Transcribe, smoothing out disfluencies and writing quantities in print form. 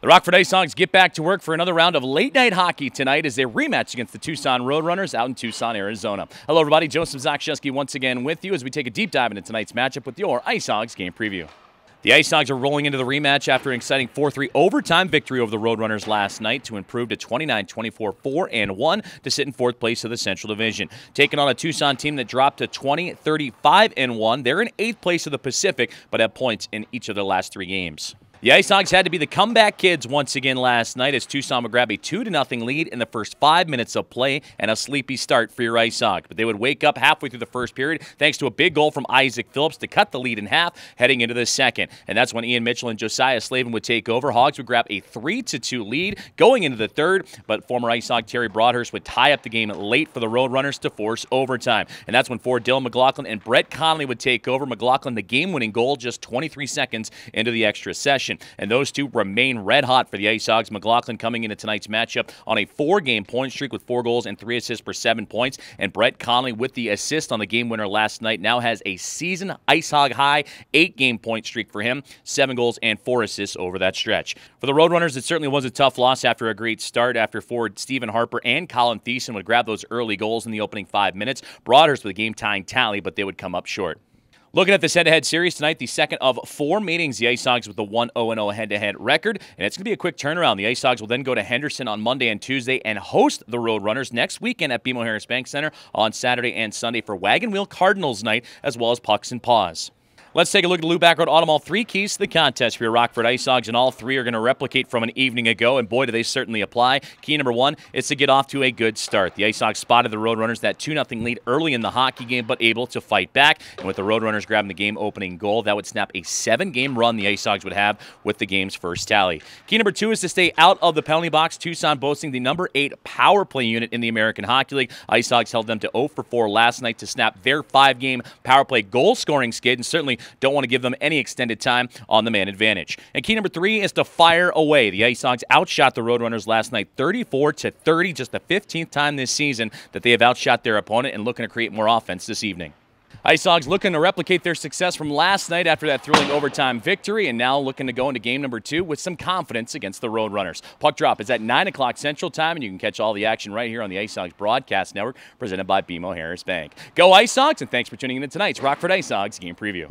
The Rockford IceHogs get back to work for another round of late-night hockey tonight as they rematch against the Tucson Roadrunners out in Tucson, Arizona. Hello, everybody. Joseph Zakrzewski once again with you as we take a deep dive into tonight's matchup with your IceHogs game preview. The IceHogs are rolling into the rematch after an exciting 4-3 overtime victory over the Roadrunners last night to improve to 29-24, 4-1 to sit in fourth place of the Central Division. Taking on a Tucson team that dropped to 20-35-1. They're in eighth place of the Pacific, but have points in each of their last three games. The IceHogs had to be the comeback kids once again last night as Tucson would grab a 2-0 lead in the first 5 minutes of play and a sleepy start for your IceHogs. But they would wake up halfway through the first period thanks to a big goal from Isaac Phillips to cut the lead in half heading into the second. And that's when Ian Mitchell and Josiah Slavin would take over. Hogs would grab a 3-2 lead going into the third, but former IceHog Terry Broadhurst would tie up the game late for the Roadrunners to force overtime. And that's when forward Dylan McLaughlin and Brett Connolly would take over. McLaughlin the game-winning goal just 23 seconds into the extra session. And those two remain red hot for the IceHogs. McLaughlin coming into tonight's matchup on a 4-game point streak with 4 goals and 3 assists for 7 points. And Brett Connolly with the assist on the game winner last night now has a season IceHog high 8-game point streak for him. 7 goals and 4 assists over that stretch. For the Roadrunners, it certainly was a tough loss after a great start after forward Stephen Harper and Colin Thiessen would grab those early goals in the opening 5 minutes. Broadhurst with a game-tying tally, but they would come up short. Looking at this head-to-head series tonight, the second of 4 meetings, the IceHogs with a 1-0-0 head-to-head record, and it's going to be a quick turnaround. The IceHogs will then go to Henderson on Monday and Tuesday and host the Roadrunners next weekend at BMO Harris Bank Center on Saturday and Sunday for Wagon Wheel Cardinals night, as well as Pucks and Paws. Let's take a look at the Lou Backroad Auto Mall 3 keys to the contest for your Rockford IceHogs, and all 3 are going to replicate from an evening ago, and boy, do they certainly apply. Key number 1 is to get off to a good start. The IceHogs spotted the Roadrunners that 2-0 lead early in the hockey game, but able to fight back, and with the Roadrunners grabbing the game-opening goal, that would snap a 7-game run the IceHogs would have with the game's first tally. Key number 2 is to stay out of the penalty box. Tucson boasting the number 8 power play unit in the American Hockey League. IceHogs held them to 0-for-4 last night to snap their 5-game power play goal-scoring skid, and certainly don't want to give them any extended time on the man advantage. And key number 3 is to fire away. The IceHogs outshot the Roadrunners last night 34-30, just the 15th time this season that they have outshot their opponent and looking to create more offense this evening. IceHogs looking to replicate their success from last night after that thrilling overtime victory, and now looking to go into game number 2 with some confidence against the Roadrunners. Puck drop is at 9 o'clock Central Time, and you can catch all the action right here on the IceHogs Broadcast Network, presented by BMO Harris Bank. Go IceHogs, and thanks for tuning in to tonight's Rockford IceHogs game preview.